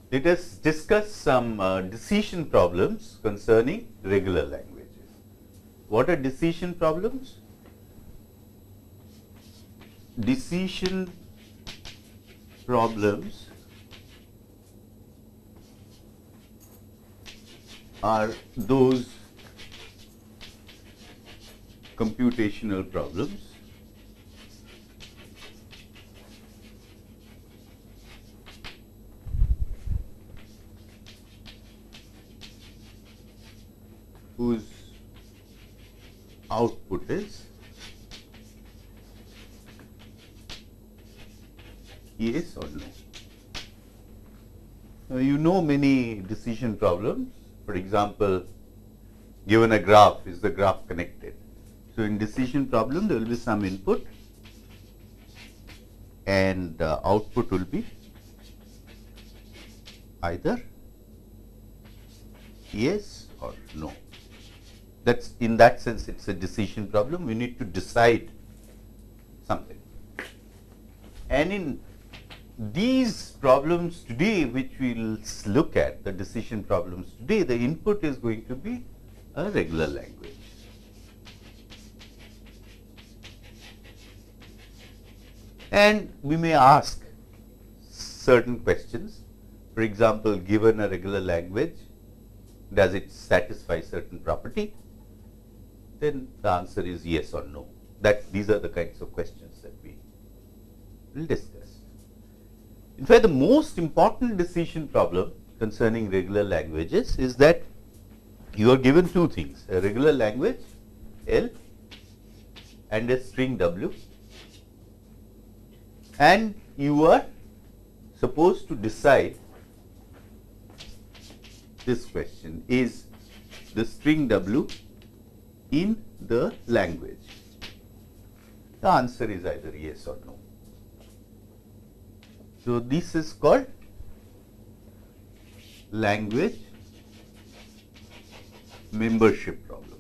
Let us discuss some decision problems concerning regular languages. What are decision problems? Decision problems are those computational problems whose output is yes or no. Now, you know many decision problems. For example, given a graph, is the graph connected? So, in decision problem, there will be some input and output will be either yes or no. That's in that sense, it's a decision problem. We need to decide something. And in these problems today, which we will look at, the decision problems today, the input is going to be a regular language. And we may ask certain questions. For example, given a regular language, does it satisfy certain property? Then the answer is yes or no. These are the kinds of questions that we will discuss. In fact, the most important decision problem concerning regular languages is that you are given two things, a regular language L and a string W, and you are supposed to decide this question: is the string W in the language? The answer is either yes or no. So, this is called language membership problem.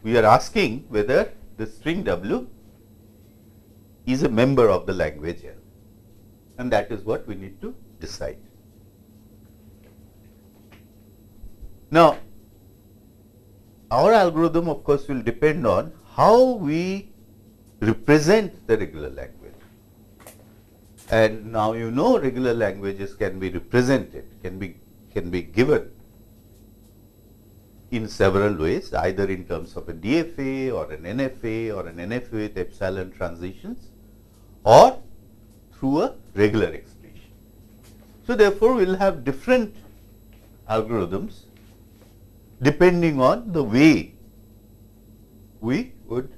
We are asking whether the string W is a member of the language L, and that is what we need to decide. Now, our algorithm of course will depend on how we represent the regular language. And now you know regular languages can be represented, can be given in several ways, either in terms of a DFA or an NFA or an NFA with epsilon transitions, or through a regular expression. So, therefore, we will have different algorithms depending on the way we would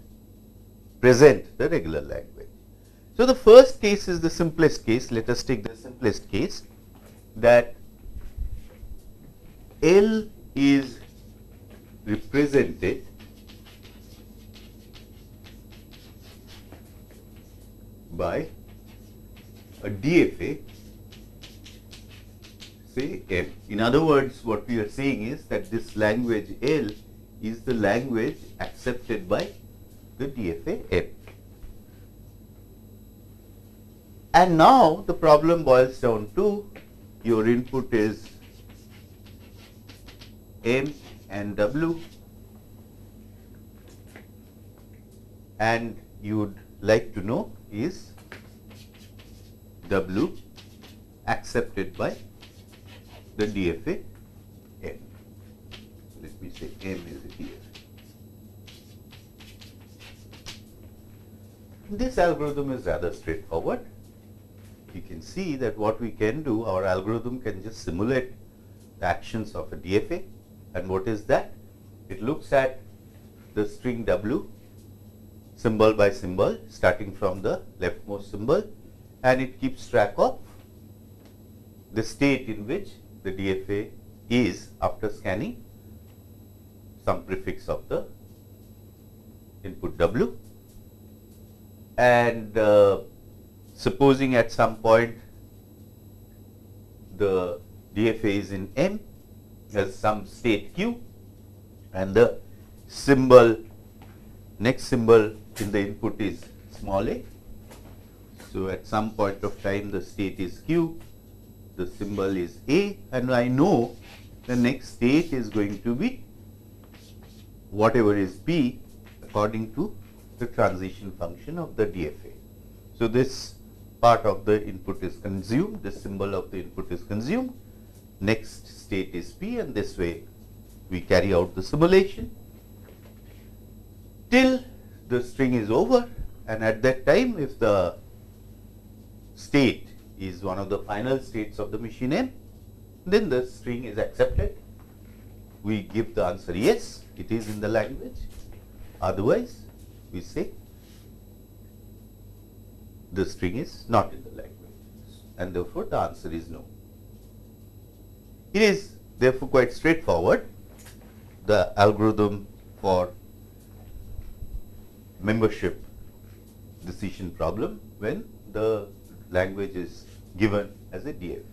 present the regular language. So, the first case is the simplest case. Let us take the simplest case, that L is represented by a DFA, say M. In other words, what we are saying is that this language L is the language accepted by the DFA M. And now the problem boils down to your input is M and W, and you would like to know is W accepted by the DFA M. Let me say M is a DFA. This algorithm is rather straightforward. You can see that what we can do, our algorithm can just simulate the actions of a DFA. And what is that? It looks at the string W symbol by symbol, starting from the leftmost symbol, and it keeps track of the state in which the DFA is after scanning some prefix of the input W. And supposing at some point the DFA is in M, has some state Q, and the symbol next symbol in the input is small a. So, at some point of time the state is q, the symbol is a, and I know the next state is going to be whatever is p according to the transition function of the DFA. So, this part of the input is consumed, this symbol of the input is consumed, next state is p, and this way we carry out the simulation till the string is over, and at that time if the state is one of the final states of the machine M, then the string is accepted. We give the answer yes, it is in the language, otherwise we say the string is not in the language, and therefore the answer is no. It is therefore quite straightforward, the algorithm for membership decision problem when the language is given as a DFA.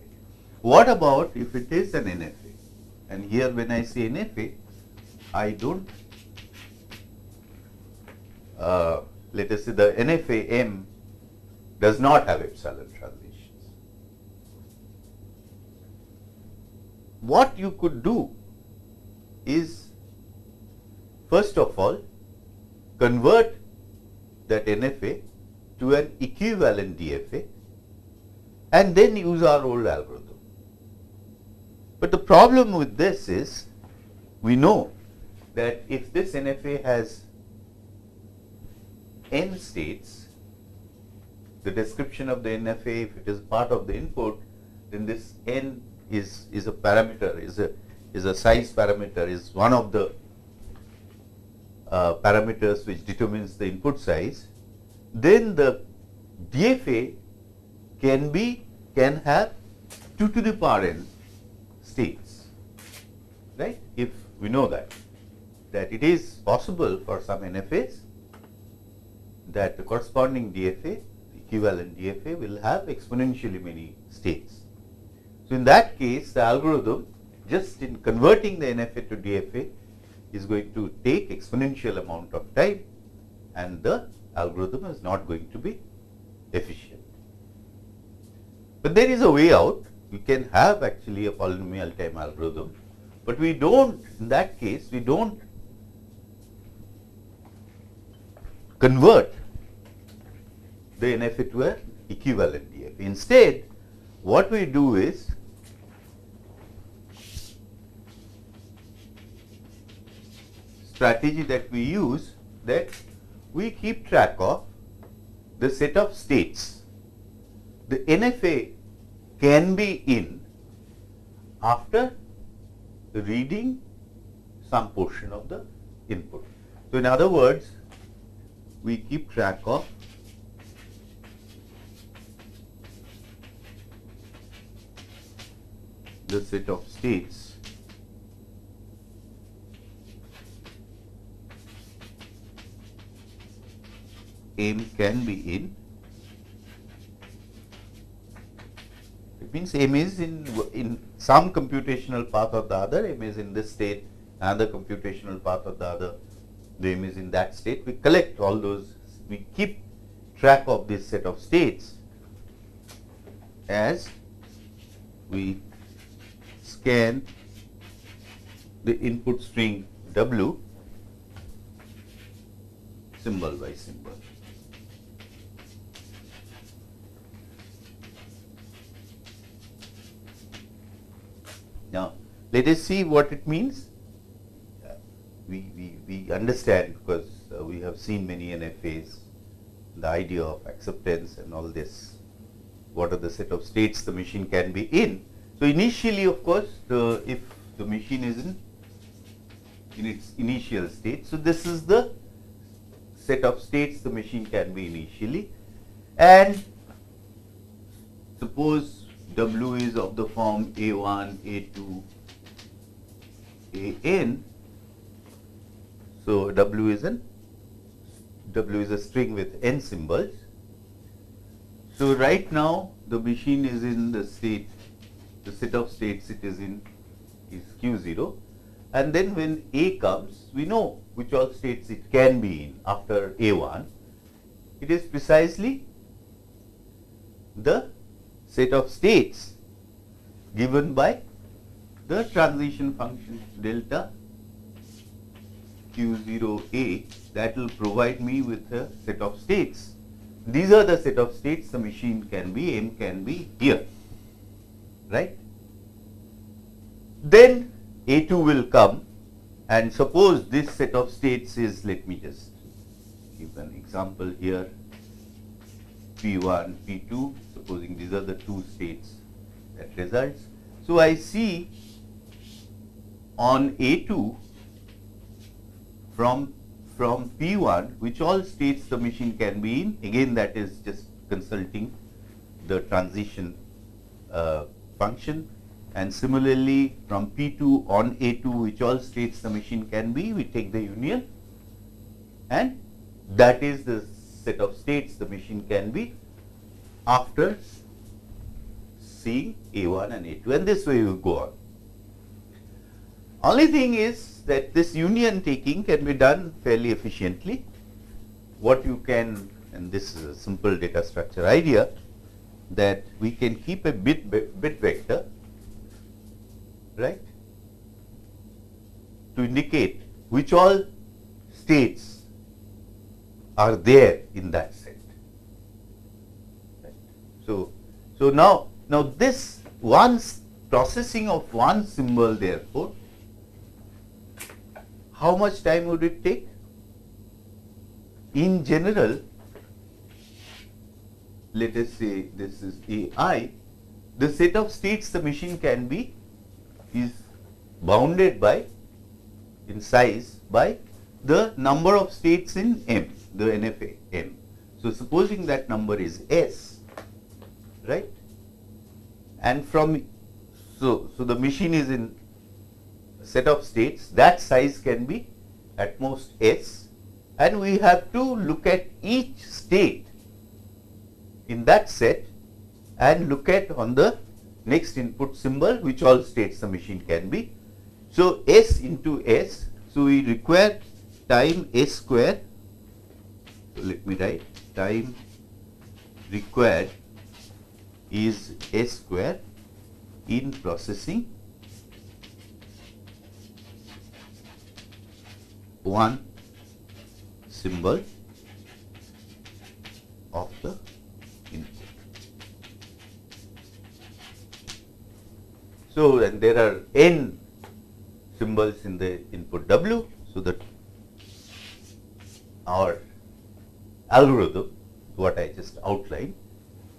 What about if it is an NFA? And here when I say NFA, I don't, let us say the NFA M does not have epsilon transitions. What you could do is, first of all, convert that NFA to an equivalent DFA and then use our old algorithm. But the problem with this is, we know that if this NFA has n states, the description of the NFA, if it is part of the input, then this n is a parameter, is a size parameter, is one of the parameters which determines the input size. Then the DFA can have 2 to the power n states, right? If we know that it is possible for some NFAs that the corresponding DFA, equivalent DFA, will have exponentially many states. So, in that case, the algorithm, just in converting the NFA to DFA, is going to take exponential amount of time, and the algorithm is not going to be efficient. But there is a way out. You can have actually a polynomial time algorithm, but we don't, in that case, we don't convert the NFA to an equivalent DFA. Instead, what we do is, strategy that we use, that we keep track of the set of states. The NFA can be in after reading some portion of the input. So, in other words, we keep track of the set of states M can be in. It means M is in some computational path or the other, M is in this state, another computational path or the other, the M is in that state. We collect all those, we keep track of this set of states as we scan the input string W symbol by symbol. Now, let us see what it means. We understand, because we have seen many NFAs, the idea of acceptance and all this, what are the set of states the machine can be in. So, initially, of course, if the machine is in its initial state, so this is the set of states the machine can be initially, and suppose W is of the form A1, A2, AN. So, W is a string with n symbols. So, right now the machine is in the state, the set of states it is in is Q0, and then when A comes, we know which all states it can be in after A1. It is precisely the set of states given by the transition function delta Q0A that will provide me with a set of states. These are the set of states the machine can be, M can be here, right? Then A2 will come, and suppose this set of states is, let me just give an example here, P1, P2, supposing these are the two states that results. So I see on A2 from P1 which all states the machine can be in. Again, that is just consulting the transition function. And similarly from P2 on A2 which all states the machine can be, we take the union, and that is the set of states the machine can be after seeing A1 and A2, and this way we go on. Only thing is that this union taking can be done fairly efficiently. What you can, and this is a simple data structure idea, that we can keep a bit vector, right, to indicate which all states are there in that set. Right. So now this processing of one symbol, therefore, how much time would it take? In general, let us say this is AI, the set of states the machine can be is bounded by, in size, by the number of states in M, the NFA M. So supposing that number is S, right? And from, so the machine is in a set of states, that size can be at most S, and we have to look at each state in that set and look at on the next input symbol which all states the machine can be. So S into S, so we require time S square, so let me write time required is S square in processing one symbol of the input. So, and there are n symbols in the input W, so that our algorithm, what I just outlined,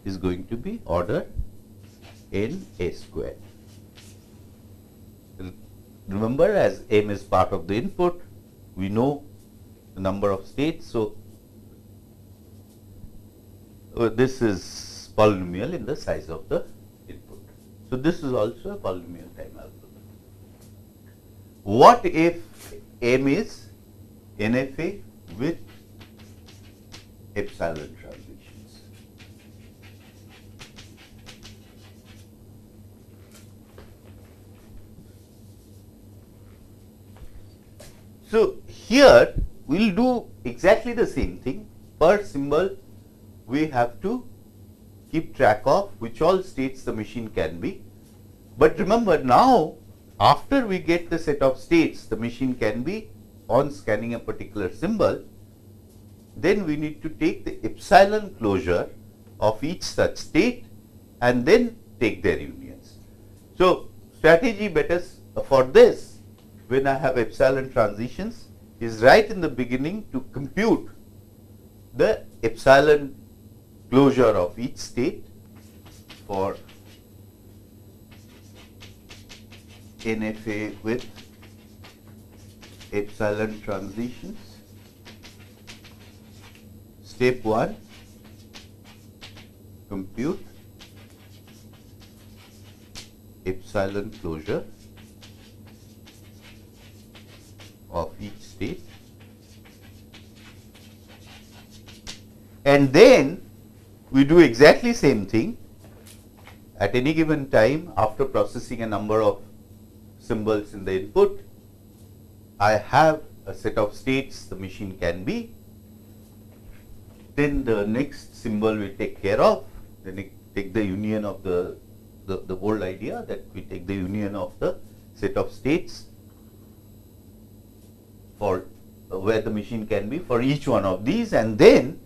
is going to be order n S square. Remember, as M is part of the input, we know the number of states, so this is polynomial in the size of the input. So this is also a polynomial time algorithm. What if M is NFA with epsilon transitions? So here we will do exactly the same thing. Per symbol we have to keep track of which all states the machine can be. But remember, now after we get the set of states the machine can be on scanning a particular symbol, then we need to take the epsilon closure of each such state and then take their unions. So strategy better for this, when I have epsilon transitions, is right in the beginning to compute the epsilon closure of each state for NFA with epsilon transitions. Step 1, compute epsilon closure of each state, and then we do exactly same thing at any given time after processing a number of symbols in the input. I have a set of states the machine can be, then the next symbol we take care of, then we take the union of the whole idea that we take the union of the set of states for where the machine can be for each one of these, and then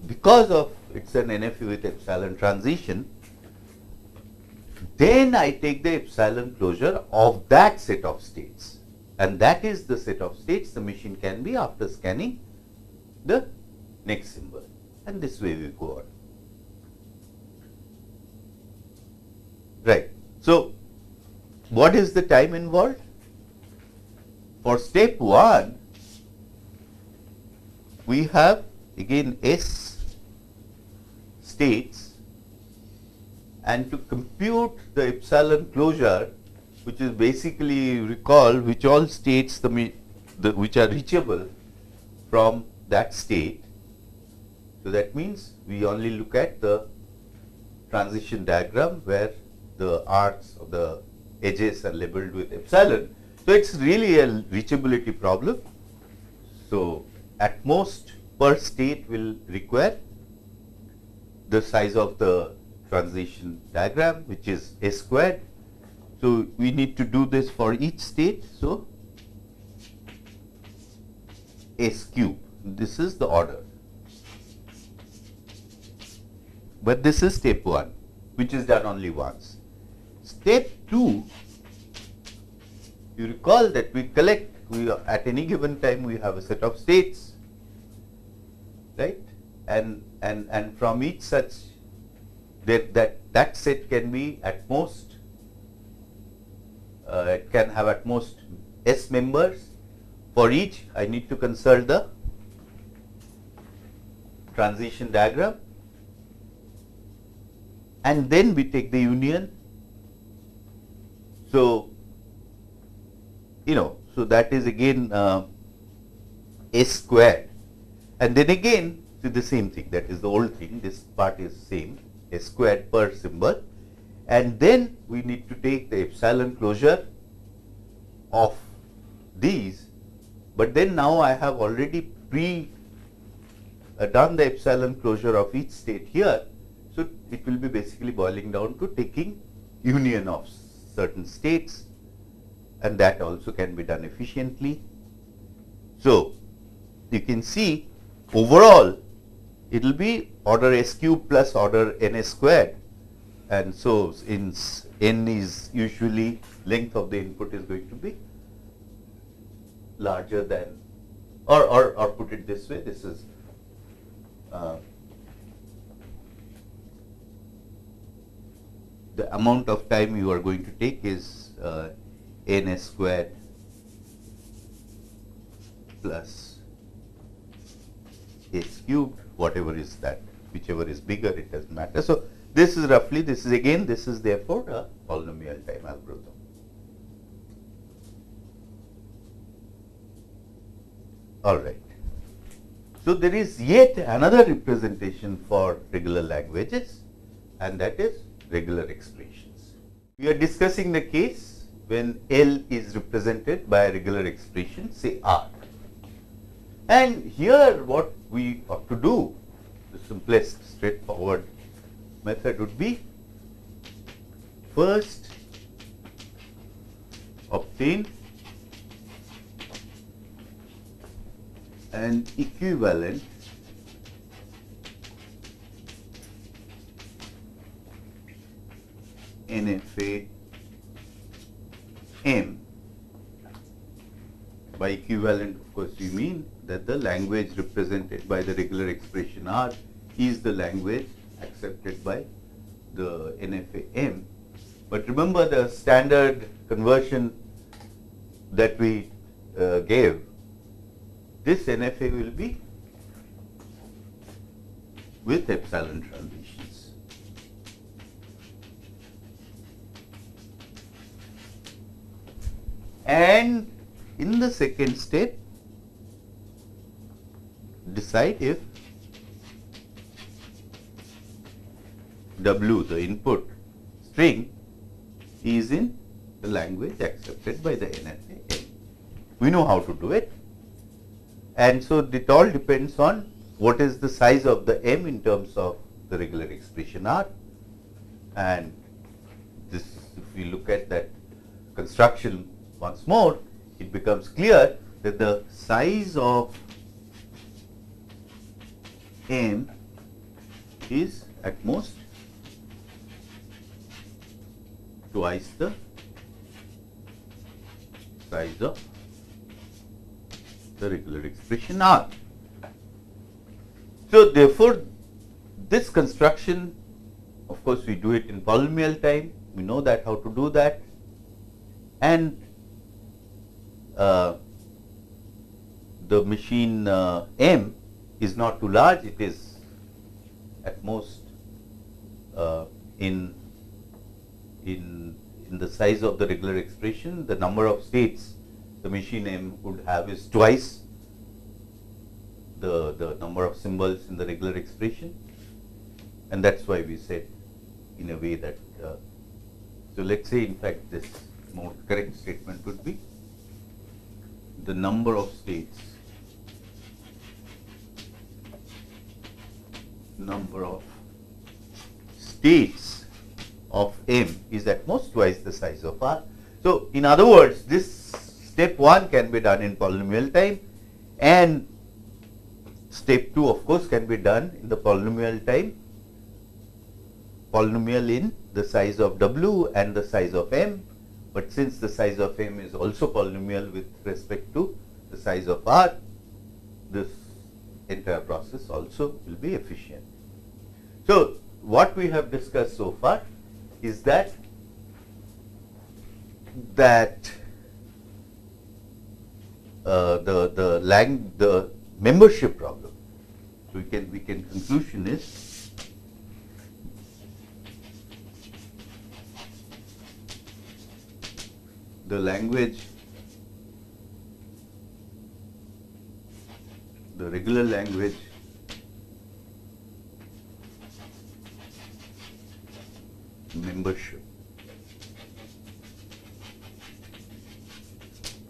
because of it's an NFA with epsilon transition, then I take the epsilon closure of that set of states, and that is the set of states the machine can be after scanning the next symbol, and this way we go on. Right. So, what is the time involved? For step 1, we have again S states, and to compute the epsilon closure, which is basically recall which all states which are reachable from that state. So that means we only look at the transition diagram where the arcs of the edges are labeled with epsilon. So it's really a reachability problem. So at most per state will require the size of the transition diagram, which is S squared. So we need to do this for each state. So S cube, this is the order. But this is step 1, which is done only once. Step 2, you recall that we collect, at any given time we have a set of states, right? And from each such, that set can be at most, it can have at most S members. For each, I need to consult the transition diagram, and then we take the union. So, so that is again S squared, and then again to the same thing, that is the old thing, this part is same, S squared per symbol, and then we need to take the epsilon closure of these, but then now I have already done the epsilon closure of each state here, so it will be basically boiling down to taking union of certain states, and that also can be done efficiently. So you can see overall it will be order S cube plus order Ns squared, and so in N is usually length of the input is going to be larger than, or put it this way, this is the amount of time you are going to take is Ns squared plus S cubed, whatever is that, whichever is bigger, it doesn't matter. So this is roughly, this is therefore a polynomial time algorithm. All right. So there is yet another representation for regular languages, and that is regular expressions. We are discussing the case when L is represented by a regular expression, say R. And here what we ought to do, the simplest straightforward method would be first obtain an equivalent NFA M. By equivalent, of course, we mean that the language represented by the regular expression R is the language accepted by the NFA M. But remember the standard conversion that we gave, this NFA will be with epsilon transitions. And in the second step, decide if W, the input string, is in the language accepted by the NFA M. We know how to do it. And so it all depends on what is the size of the m in terms of the regular expression R. And this, if we look at that construction once more, it becomes clear that the size of m is at most twice the size of the regular expression R. So therefore, this construction, of course, we do it in polynomial time. We know that how to do that, and the machine M is not too large. It is at most in the size of the regular expression. The number of states the machine M would have is twice the number of symbols in the regular expression, and that's why we said in a way that so let's say, in fact, this more correct statement would be the number of states of M is at most twice the size of R. So in other words, this step 1 can be done in polynomial time, and step 2 of course can be done in the polynomial time, polynomial in the size of W and the size of M. But since the size of M is also polynomial with respect to the size of R, this entire process also will be efficient. So what we have discussed so far is that the membership problem. So we can conclusion is the regular language membership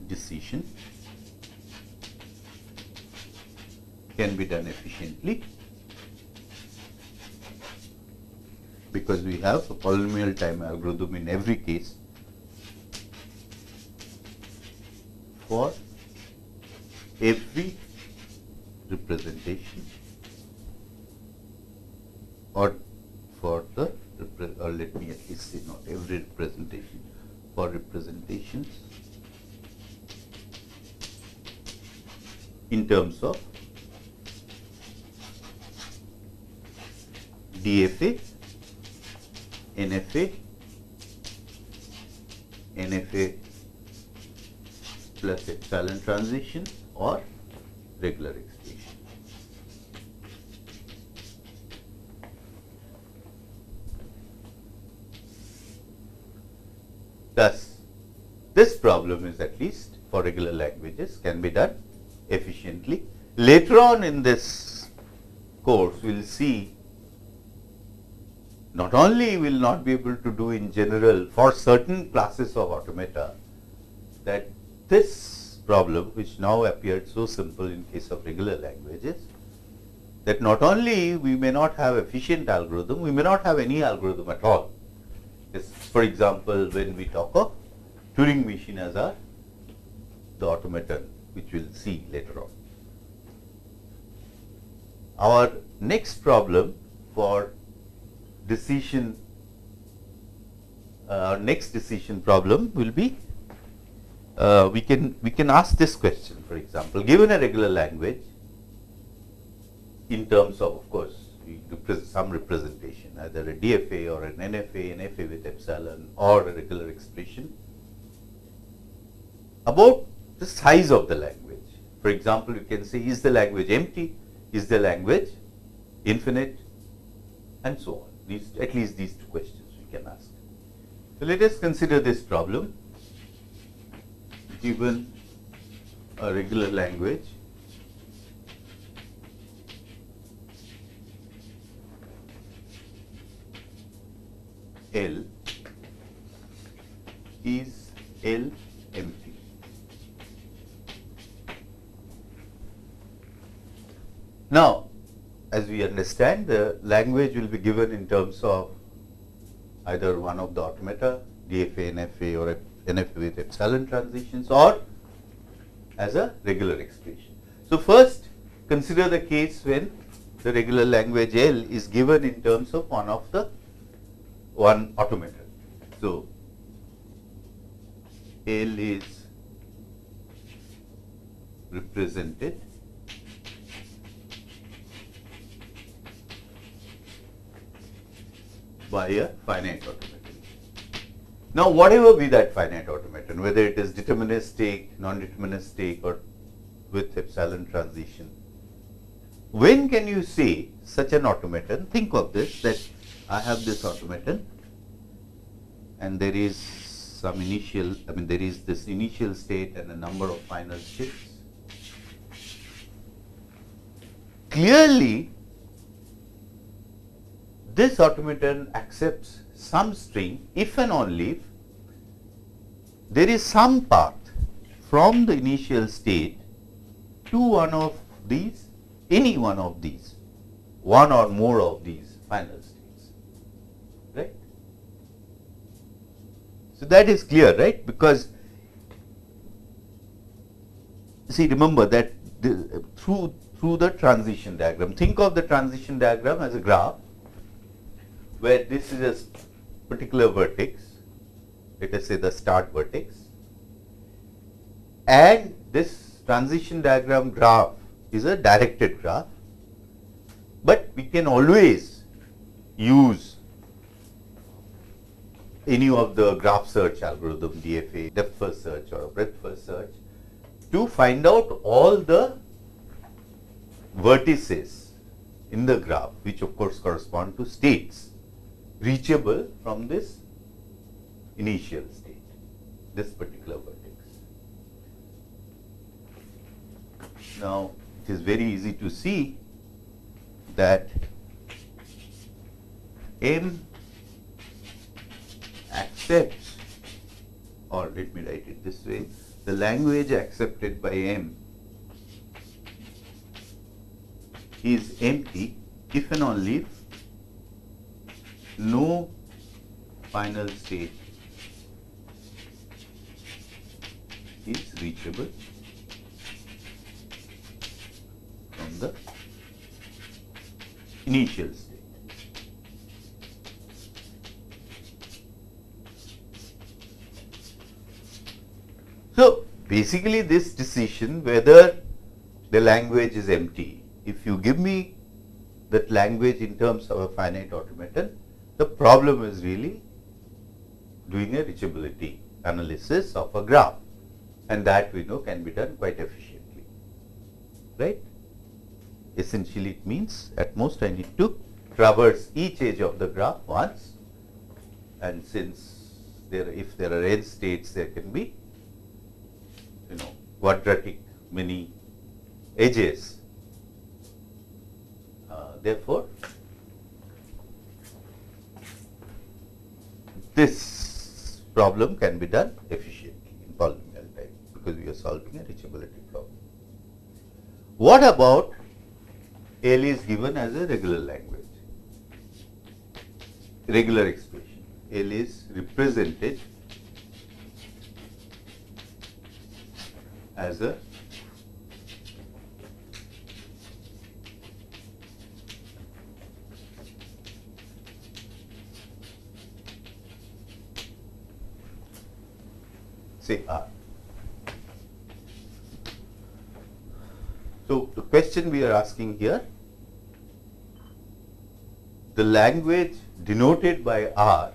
decision can be done efficiently because we have a polynomial time algorithm in every case for every representation, or for the, or let me at least say not every representation, for representations in terms of DFA, NFA, NFA plus epsilon transition, or regular expression. Thus, this problem is, at least for regular languages, can be done efficiently. Later on in this course, we will see not only will not be able to do in general for certain classes of automata, that this problem, which now appeared so simple in case of regular languages, that not only we may not have efficient algorithm, we may not have any algorithm at all. Yes, for example, when we talk of Turing machine as the automaton, which we will see later on. Our next problem for decision, our next decision problem will be, we can ask this question. For example, given a regular language, in terms of course, we do some representation, either a DFA or an NFA, NFA with epsilon, or a regular expression, about the size of the language. For example, you can say, is the language empty, is the language infinite, and so on. At least these two questions we can ask. So let us consider this problem. Given a regular language, L, is L empty? Now, as we understand, the language will be given in terms of either one of the automata, DFA, NFA, or NFA with epsilon transitions, or as a regular expression. So, first consider the case when the regular language L is given in terms of one automata. So, L is represented by a finite automaton. Now, whatever be that finite automaton, whether it is deterministic, non-deterministic, or with epsilon transition, when can you say such an automaton? Think of this, that I have this automaton and there is some initial, there is this initial state and a number of final states. Clearly, this automaton accepts some string if and only if there is some path from the initial state to one of these, any one of these, one or more of these final states, right. So, that is clear, right, because see, remember that through the transition diagram, think of the transition diagram as a graph where this is a particular vertex, let us say the start vertex, and this transition diagram graph is a directed graph, but we can always use any of the graph search algorithm, DFA, depth first search or breadth first search, to find out all the vertices in the graph, which of course correspond to states reachable from this initial state, this particular vertex. Now, it is very easy to see that M accepts, or let me write it this way, the language accepted by M is empty if and only if no final state is reachable from the initial state. So, basically this decision whether the language is empty, if you give me that language in terms of a finite automaton, the problem is really doing a reachability analysis of a graph, and that we know can be done quite efficiently, right. Essentially it means at most I need to traverse each edge of the graph once, and since if there are n states, there can be quadratic many edges. Therefore, this problem can be done efficiently in polynomial type, because we are solving a reachability problem. What about L is given as a regular language, regular expression? L is represented as a say R. So, the question we are asking here, the language denoted by R,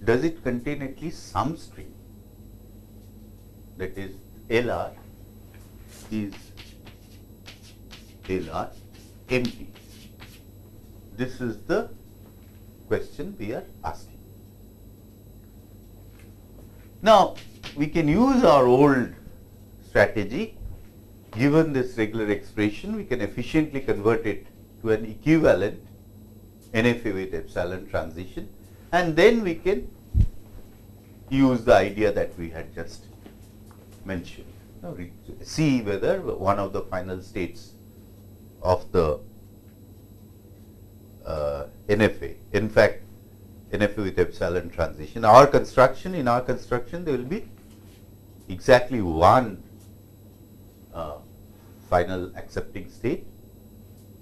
does it contain at least some string? That is, LR is LR empty. This is the question we are asking. Now, we can use our old strategy. Given this regular expression, we can efficiently convert it to an equivalent NFA with epsilon transition, and then we can use the idea that we had just mentioned. Now, see whether one of the final states of the NFA. In fact, NFA with epsilon transition. In our construction, there will be exactly one final accepting state.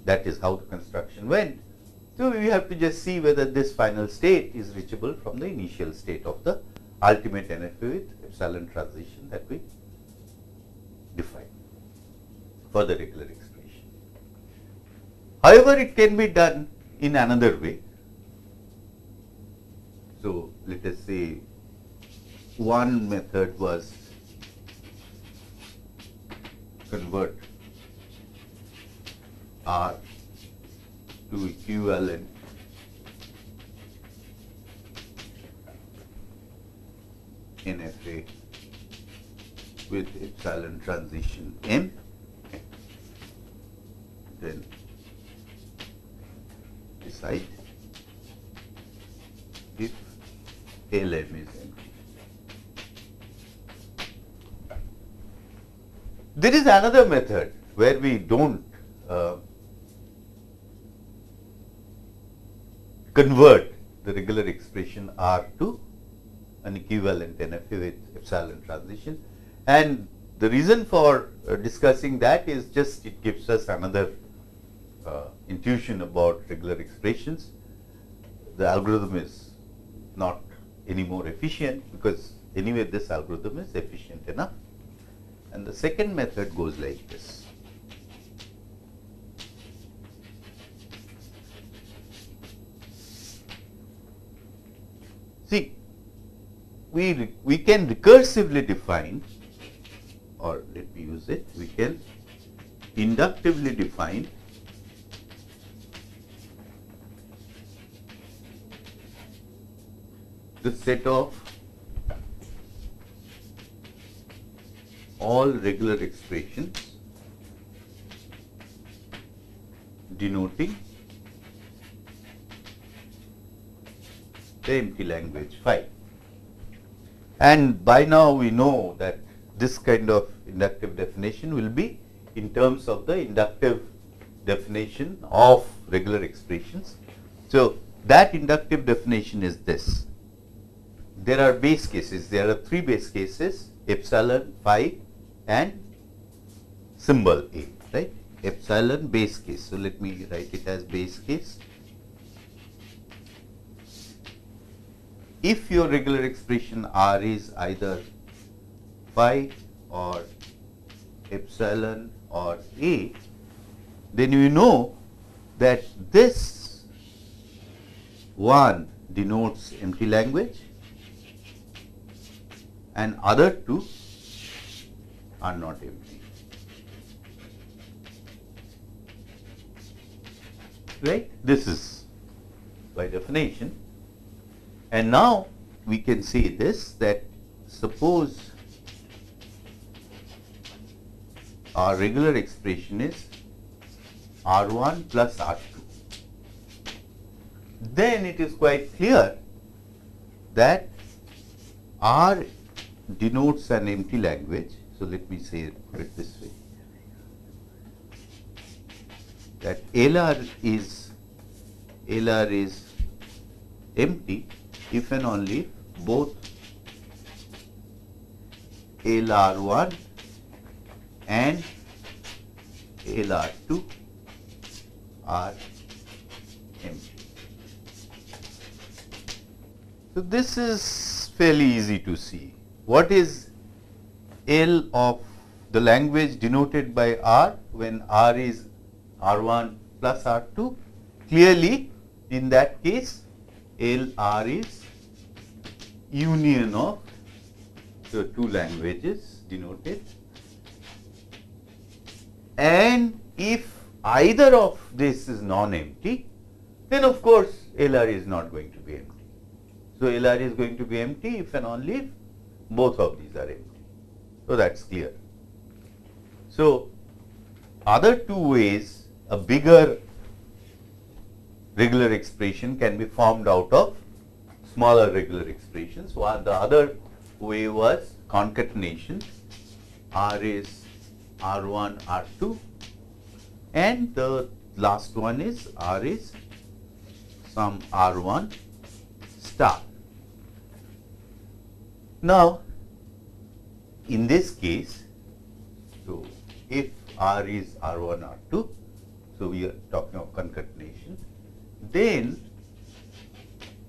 That is how the construction went. So we have to just see whether this final state is reachable from the initial state of the ultimate NFA with epsilon transition that we define for the regular expression. However, it can be done in another way. So let us say one method was convert R to equivalent NFA with epsilon transition M, then decide if LM is empty. There is another method where we don't convert the regular expression R to an equivalent NFA with epsilon transition, and the reason for discussing that is just it gives us another intuition about regular expressions. The algorithm is not any more efficient because anyway this algorithm is efficient enough, and the second method goes like this. See, we can recursively define, or let me use it, we can inductively define the set of all regular expressions denoting the empty language phi. And by now we know that this kind of inductive definition will be in terms of the inductive definition of regular expressions. So that inductive definition is this. There are base cases, there are three base cases, epsilon, phi and symbol A, right? Epsilon base case. So let me write it as base case. If your regular expression R is either phi or epsilon or A, then you know that this one denotes empty language and other two are not empty, right? This is by definition. And now we can say this, that suppose our regular expression is R1 plus R2, then it is quite clear that R denotes an empty language. So let me say it this way, that LR is empty if and only if both LR1 and LR2 are empty. So this is fairly easy to see. What is L of the language denoted by R when R is R1 plus R2? Clearly, in that case, LR is union of the two languages denoted, and if either of this is non-empty, then of course LR is not going to be empty. So LR is going to be empty if and only if both of these are empty. So that's clear. So other two ways a bigger regular expression can be formed out of smaller regular expressions. One, the other way was concatenation. R is R1, R2, and the last one is R is some R1 star. Now, in this case, so if R is R1, R2, so we are talking of concatenation, then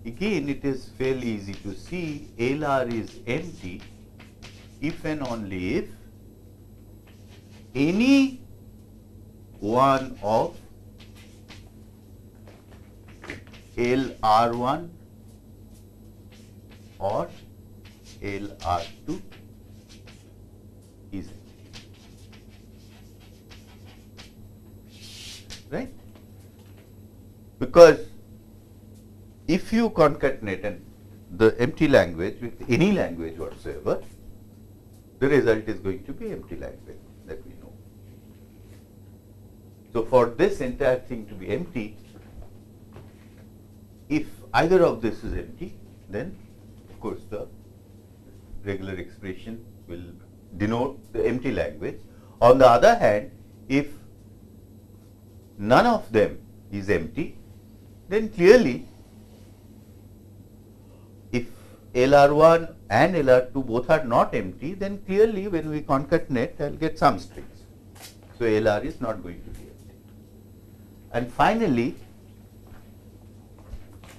again it is fairly easy to see LR is empty if and only if any one of LR1 or LR2 is empty, right? Because if you concatenate and the empty language with any language whatsoever, the result is going to be empty language, that we know. So, for this entire thing to be empty, if either of this is empty, then of course the regular expression will denote the empty language. On the other hand, if none of them is empty, then clearly if LR1 and LR2 both are not empty, then clearly when we concatenate, I will get some strings. So, LR is not going to be empty. And finally,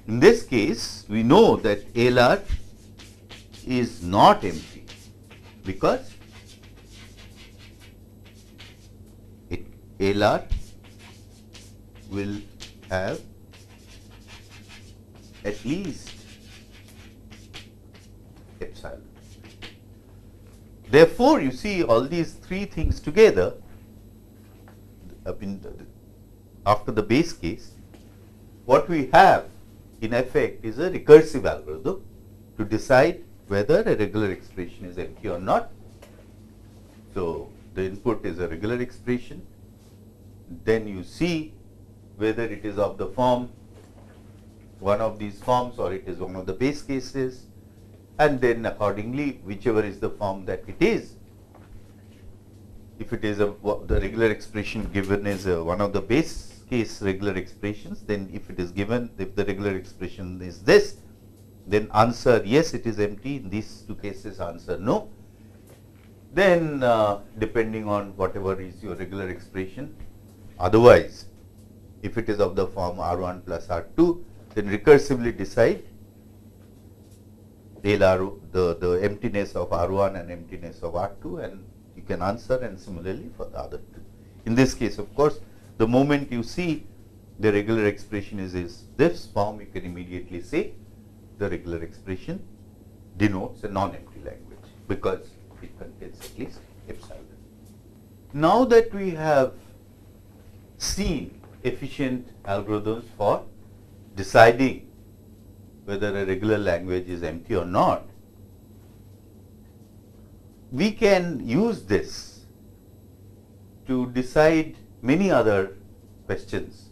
in this case, we know that LR is not empty because LR will have at least epsilon. Therefore, you see all these three things together, after the base case, what we have in effect is a recursive algorithm to decide whether a regular expression is empty or not. So, the input is a regular expression, then you see whether it is of the form, one of these forms, or it is one of the base cases, and then accordingly whichever is the form that it is, if it is the regular expression given is one of the base case regular expressions, then if it is given, if the regular expression is this, then answer yes, it is empty. In these two cases, answer no. Then depending on whatever is your regular expression, otherwise if it is of the form R1 plus R2, then recursively decide the emptiness of R1 and emptiness of R2, and you can answer, and similarly for the other two. In this case, of course, the moment you see the regular expression is this form, you can immediately say the regular expression denotes a non-empty language because it contains at least epsilon. Now that we have seen efficient algorithms for deciding whether a regular language is empty or not, we can use this to decide many other questions,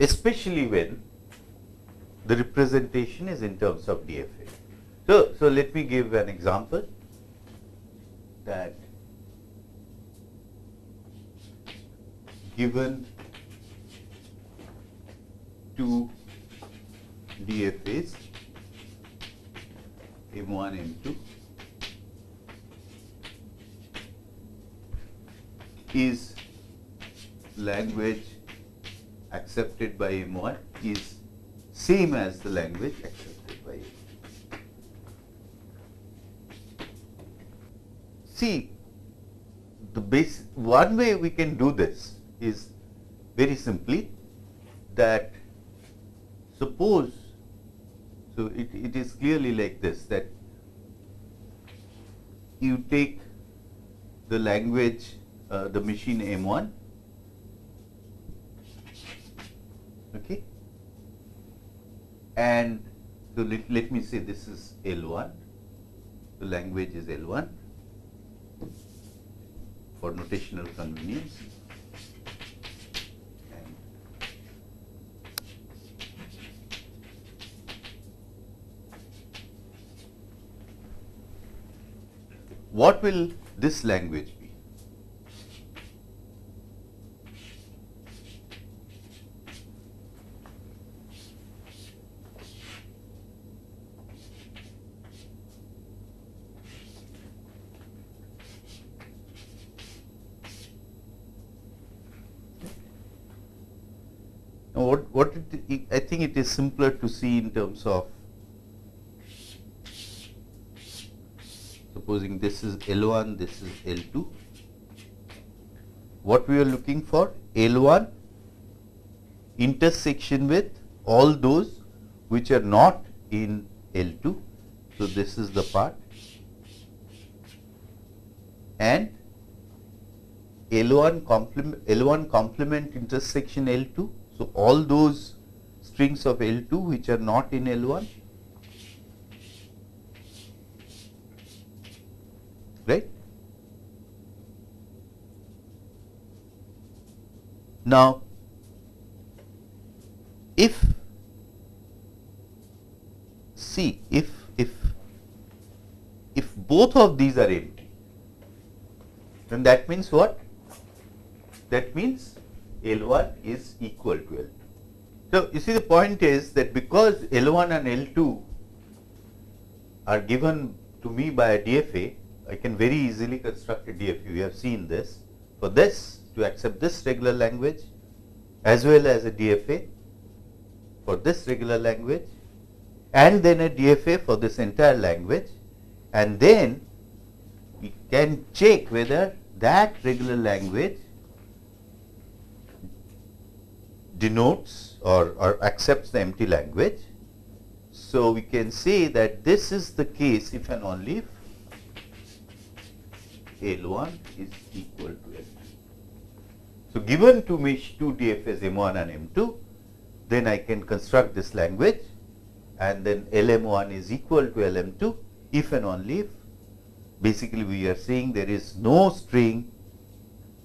especially when the representation is in terms of DFA. So let me give an example that given two DFAs M1, M2 is language accepted by M1 is same as the language accepted by M2. See, one way we can do this is very simply that suppose, so it is clearly like this, that you take the language, the machine M1, okay, and so let me say this is L1, the language is L1 for notational convenience. What will this language be? Now I think it is simpler to see in terms of, supposing this is L1, this is L2. What we are looking for? L1 intersection with all those which are not in L2. So, this is the part, and L1 complement intersection L2. So, all those strings of L2 which are not in L1, right. Now, if both of these are empty, then that means what? That means L1 is equal to L2. So, you see, the point is that because L1 and L2 are given to me by a DFA, I can very easily construct a DFA. We have seen this. For this, to accept this regular language as well as a DFA for this regular language, and then a DFA for this entire language, and then we can check whether that regular language denotes or accepts the empty language. So, we can say that this is the case if and only if L1 is equal to L2. So, given to me two DFAs M1 and M2, then I can construct this language, and then LM1 is equal to LM2 if and only if, basically we are saying there is no string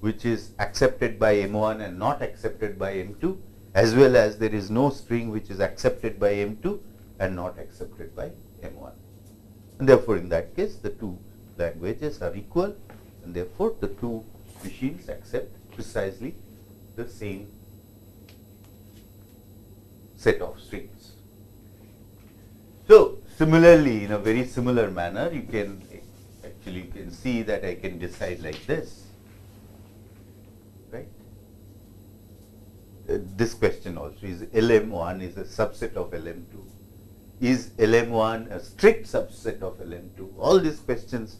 which is accepted by M1 and not accepted by M2, as well as there is no string which is accepted by M2 and not accepted by M1. And therefore, in that case the two languages are equal, and therefore, the two machines accept precisely the same set of strings. So, similarly, in a very similar manner, you can see that I can decide like this, right. This question also is LM1 is a subset of LM2. Is LM1 a strict subset of LM2? All these questions,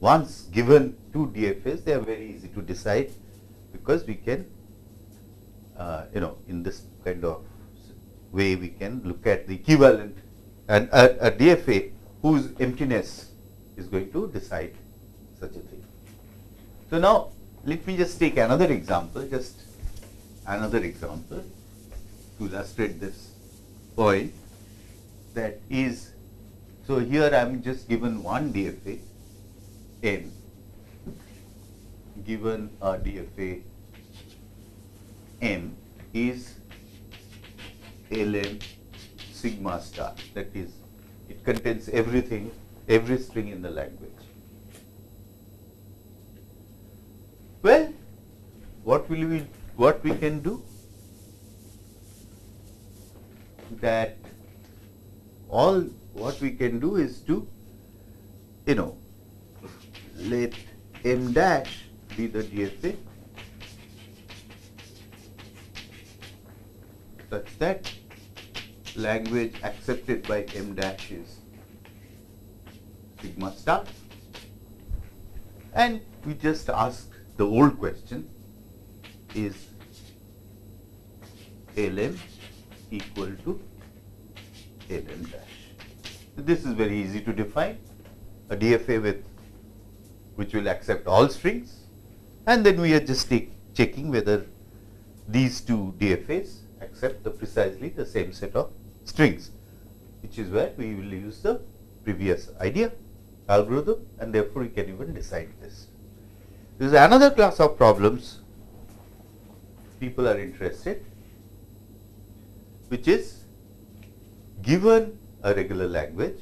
once given two DFAs, they are very easy to decide, because we can, in this kind of way we can look at the equivalent, and a DFA whose emptiness is going to decide such a thing. So, now let me just take another example, to illustrate this point, that is, so here I am just given one DFA N, given a DFA M is LM sigma star, that is, it contains everything, every string in the language. Well, what we can do, that all what we can do is to, let M dash be the DFA such that language accepted by M dash is sigma star, and we just ask the old question, is LM equal to LM dash. So, this is very easy to define, a DFA which will accept all strings, and then we are just checking whether these two DFAs accept precisely the same set of strings, which is where we will use the previous algorithm, and therefore we can even decide this. There is another class of problems people are interested, which is given a regular language,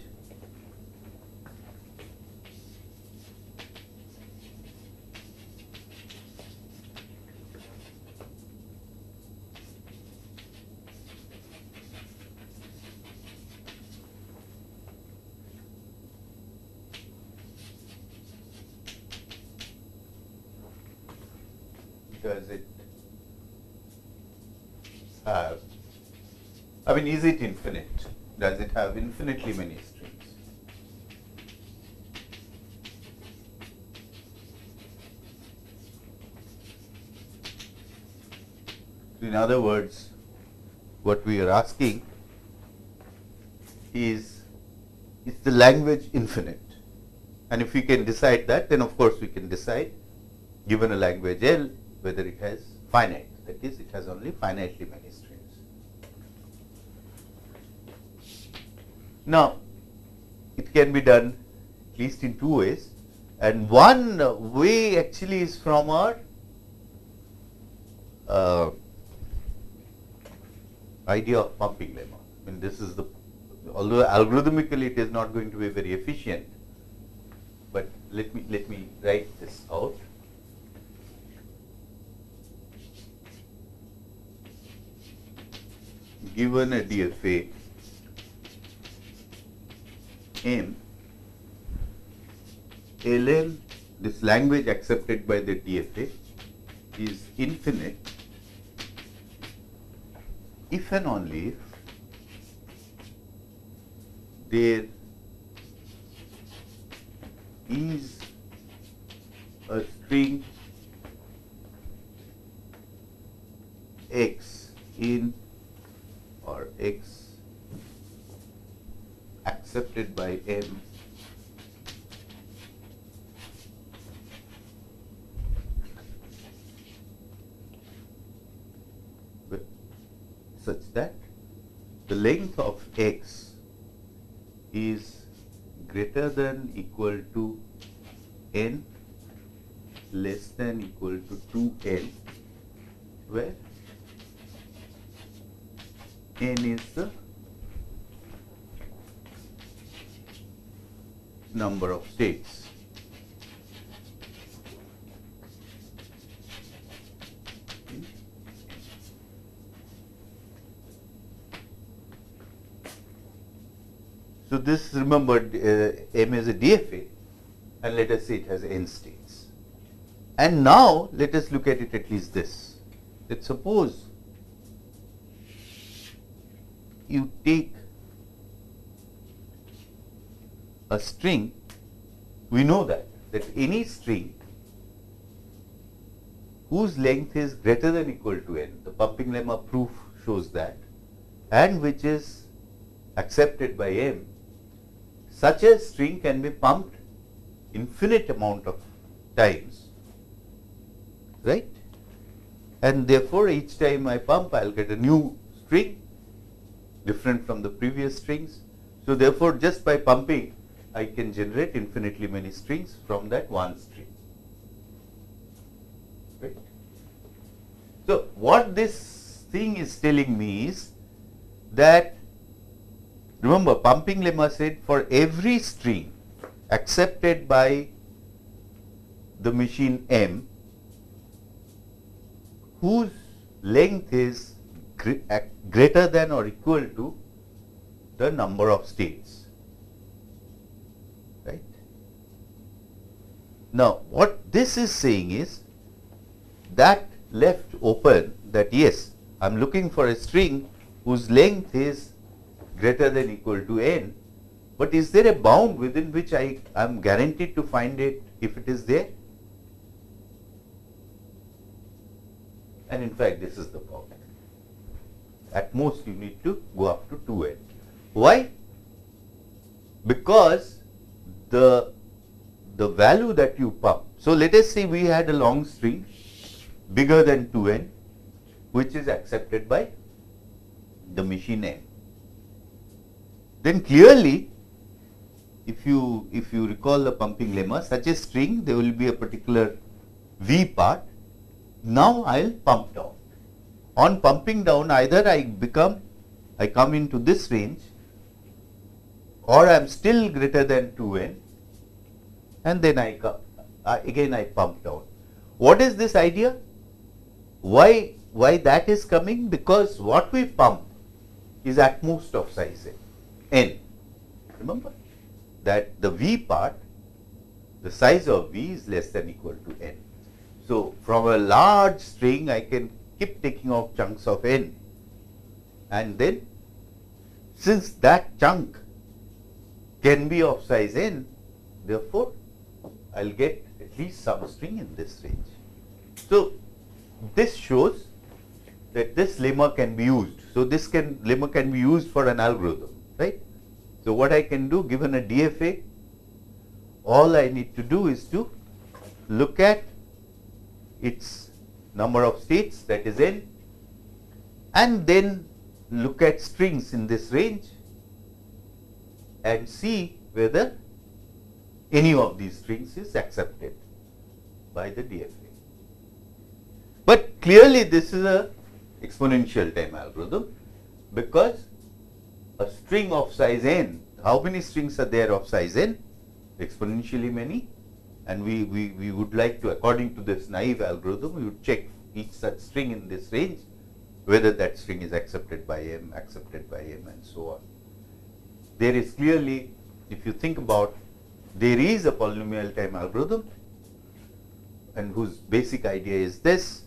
does it have, I mean, is it infinite? Does it have infinitely many strings? In other words, what we are asking is the language infinite? And if we can decide that, then of course we can decide, given a language L, whether it has finite, that is, it has only finitely many strings. Now, it can be done at least in two ways, and one way actually is from our idea of pumping lemma. I mean, this is the, although algorithmically it is not going to be very efficient, but let me write this out. Given a DFA M, ln, this language accepted by the DFA, is infinite if and only if there is a string x in or x accepted by M such that the length of x is greater than equal to n less than equal to 2n, where n is the number of states. So this, remember, M is a DFA, and let us say it has n states. And now let us look at it at least this. Let's suppose you take a string. We know that any string whose length is greater than equal to n, the pumping lemma proof shows that, and which is accepted by M, such a string can be pumped infinite amount of times, right? And therefore, each time I pump, I will get a new string different from the previous strings. So therefore, just by pumping, I can generate infinitely many strings from that one string. Right? So what this thing is telling me is that, remember, pumping lemma said for every string accepted by the machine M whose length is greater than or equal to the number of states. Right? Now, what this is saying is that left open that yes, I am looking for a string whose length is greater than equal to n, but is there a bound within which I am guaranteed to find it if it is there? And in fact, this is the bound. At most, you need to go up to 2n. Why? Because the value that you pump. So let us say we had a long string bigger than 2n, which is accepted by the machine M. Then clearly, if you recall the pumping lemma, such a string, there will be a particular V part. Now I will pump down. On pumping down, either I come into this range, or I am still greater than 2n, and then again I pump down. What is this idea? Why that is coming? Because what we pump is at most of size n. Remember that the V part, the size of V is less than equal to n. So from a large string, I can keep taking off chunks of n and then since that chunk can be of size n, therefore, I will get at least some string in this range. So, this shows that this lemma can be used. So, this lemma can be used for an algorithm, right. So, what I can do given a DFA, all I need to do is to look at its number of states, that is n, and then look at strings in this range and see whether any of these strings is accepted by the DFA. But clearly this is a exponential time algorithm, because a string of size n, how many strings are there of size n? Exponentially many, and we would like to, according to this naive algorithm, we would check each such string in this range whether that string is accepted by m, and so on. There is clearly, if you think about, there is a polynomial time algorithm, and whose basic idea is this,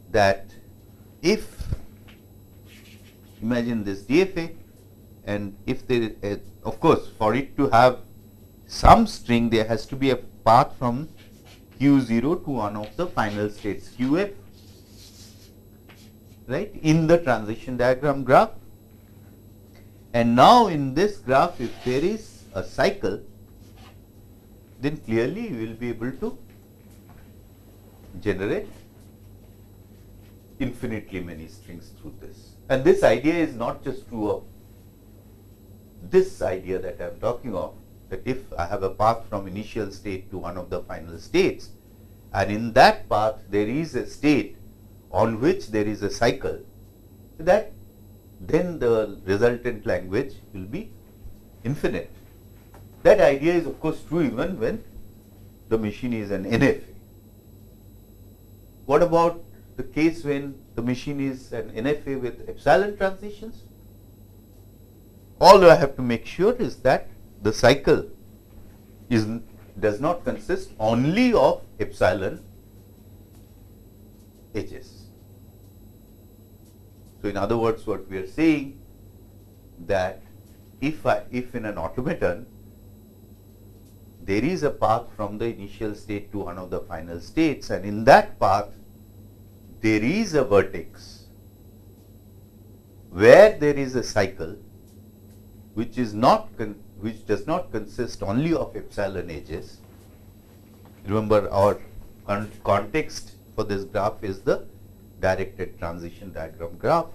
that if, imagine this DFA, and if there is, of course, for it to have some string, there has to be a path from Q0 to one of the final states Qf, right, in the transition diagram graph. And now in this graph, if there is a cycle, then clearly you will be able to generate infinitely many strings through this. And this idea is not just true of this idea that I am talking of, that if I have a path from initial state to one of the final states, and in that path there is a state on which there is a cycle, that then the resultant language will be infinite. That idea is of course true even when the machine is an NFA. What about the case when the machine is an NFA with epsilon transitions? All I have to make sure is that the cycle does not consist only of epsilon edges. So, in other words, what we are saying, that if in an automaton there is a path from the initial state to one of the final states, and in that path there is a vertex where there is a cycle which does not consist only of epsilon edges. Remember, our context for this graph is the directed transition diagram graph.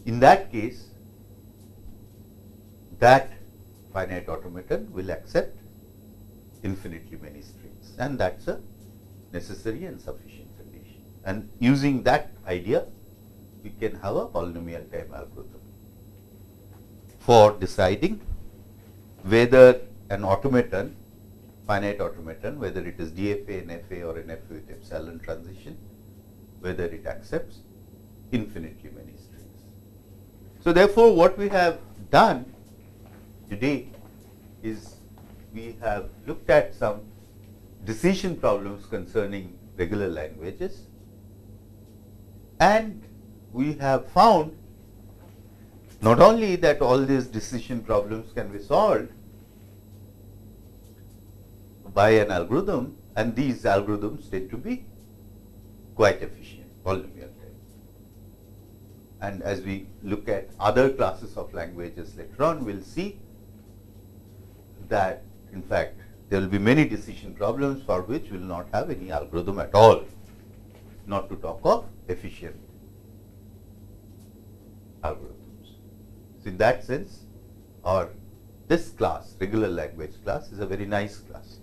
In that case, that finite automaton will accept infinitely many strings, and that's a necessary and sufficient condition. And using that idea, we can have a polynomial time algorithm for deciding whether an automaton, finite automaton, whether it is DFA, NFA, or NFA with epsilon transition, whether it accepts infinitely many strings. So, therefore, what we have done today is we have looked at some decision problems concerning regular languages, and we have found not only that all these decision problems can be solved by an algorithm, and these algorithms tend to be quite efficient, polynomial time. And as we look at other classes of languages later on, we will see that in fact there will be many decision problems for which we will not have any algorithm at all, not to talk of efficient algorithms. So, in that sense, this class, regular language class, is a very nice class.